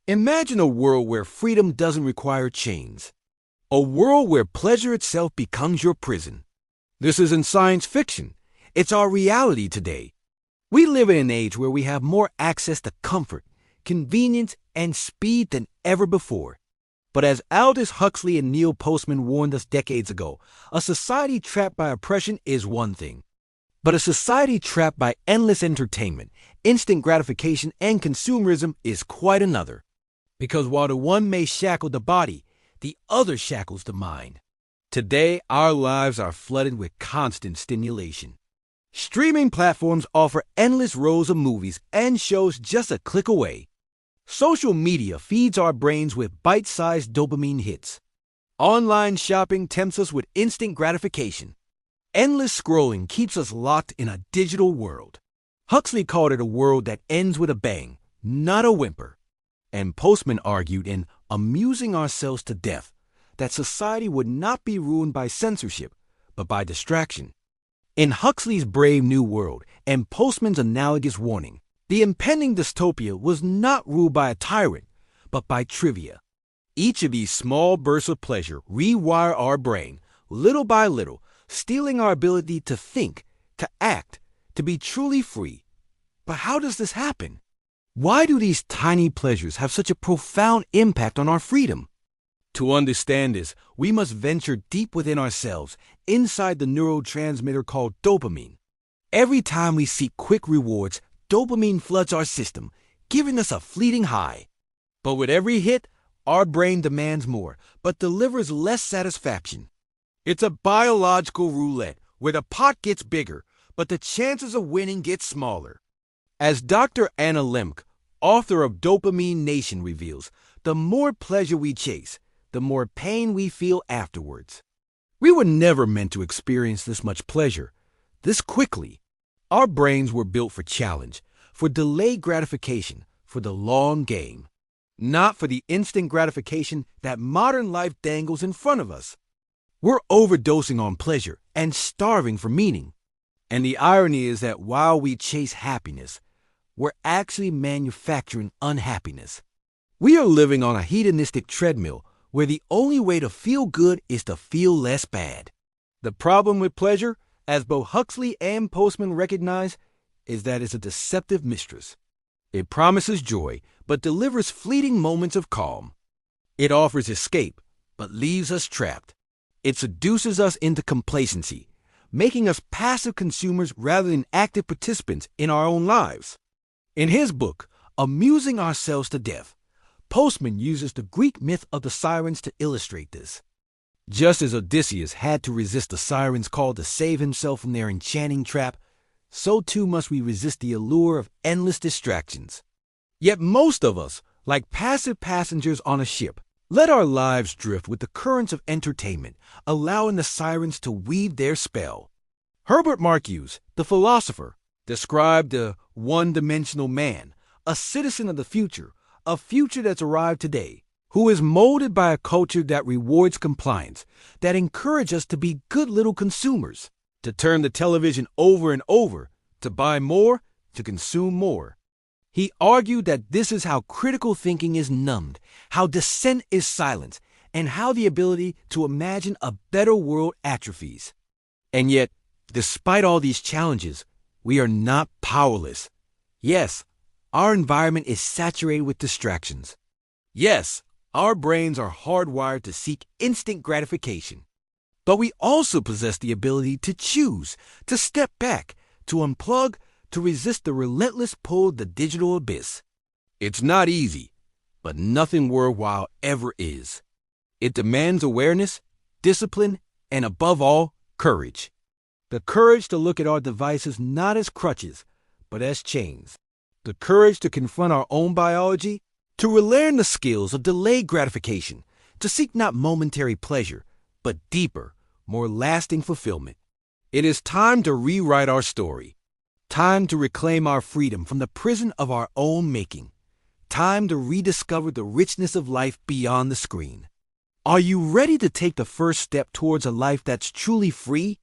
Imagine a world where freedom doesn't require chains. A world where pleasure itself becomes your prison. This isn't science fiction. It's our reality today. We live in an age where we have more access to comfort, convenience, and speed than ever before. But as Aldous Huxley and Neil Postman warned us decades ago, a society trapped by oppression is one thing. But a society trapped by endless entertainment, instant gratification, and consumerism is quite another. Because while the one may shackle the body, the other shackles the mind. Today, our lives are flooded with constant stimulation. Streaming platforms offer endless rows of movies and shows just a click away. Social media feeds our brains with bite-sized dopamine hits. Online shopping tempts us with instant gratification. Endless scrolling keeps us locked in a digital world. Huxley called it a world that ends with a bang, not a whimper. And Postman argued in Amusing Ourselves to Death that society would not be ruined by censorship, but by distraction. In Huxley's Brave New World and Postman's analogous warning, the impending dystopia was not ruled by a tyrant, but by trivia. Each of these small bursts of pleasure rewire our brain, little by little, stealing our ability to think, to act, to be truly free. But how does this happen? Why do these tiny pleasures have such a profound impact on our freedom? To understand this, we must venture deep within ourselves, inside the neurotransmitter called dopamine. Every time we seek quick rewards, dopamine floods our system, giving us a fleeting high. But with every hit, our brain demands more, but delivers less satisfaction. It's a biological roulette where the pot gets bigger, but the chances of winning get smaller. As Dr. Anna Lemke, author of Dopamine Nation, reveals, the more pleasure we chase, the more pain we feel afterwards. We were never meant to experience this much pleasure, this quickly. Our brains were built for challenge, for delayed gratification, for the long game, not for the instant gratification that modern life dangles in front of us. We're overdosing on pleasure and starving for meaning. And the irony is that while we chase happiness, we're actually manufacturing unhappiness. We are living on a hedonistic treadmill where the only way to feel good is to feel less bad. The problem with pleasure, as both Huxley and Postman recognize, is that it's a deceptive mistress. It promises joy, but delivers fleeting moments of calm. It offers escape, but leaves us trapped. It seduces us into complacency, making us passive consumers rather than active participants in our own lives. In his book, Amusing Ourselves to Death, Postman uses the Greek myth of the sirens to illustrate this. Just as Odysseus had to resist the sirens' call to save himself from their enchanting trap, so too must we resist the allure of endless distractions. Yet most of us, like passive passengers on a ship, let our lives drift with the currents of entertainment, allowing the sirens to weave their spell. Herbert Marcuse, the philosopher, described the one-dimensional man, a citizen of the future, a future that's arrived today, who is molded by a culture that rewards compliance, that encourages us to be good little consumers, to turn the television over and over, to buy more, to consume more. He argued that this is how critical thinking is numbed, how dissent is silenced, and how the ability to imagine a better world atrophies. And yet, despite all these challenges, we are not powerless. Yes, our environment is saturated with distractions. Yes, our brains are hardwired to seek instant gratification. But we also possess the ability to choose, to step back, to unplug, to resist the relentless pull of the digital abyss. It's not easy, but nothing worthwhile ever is. It demands awareness, discipline, and above all, courage. The courage to look at our devices not as crutches, but as chains. The courage to confront our own biology, to relearn the skills of delayed gratification, to seek not momentary pleasure, but deeper, more lasting fulfillment. It is time to rewrite our story. Time to reclaim our freedom from the prison of our own making. Time to rediscover the richness of life beyond the screen. Are you ready to take the first step towards a life that's truly free?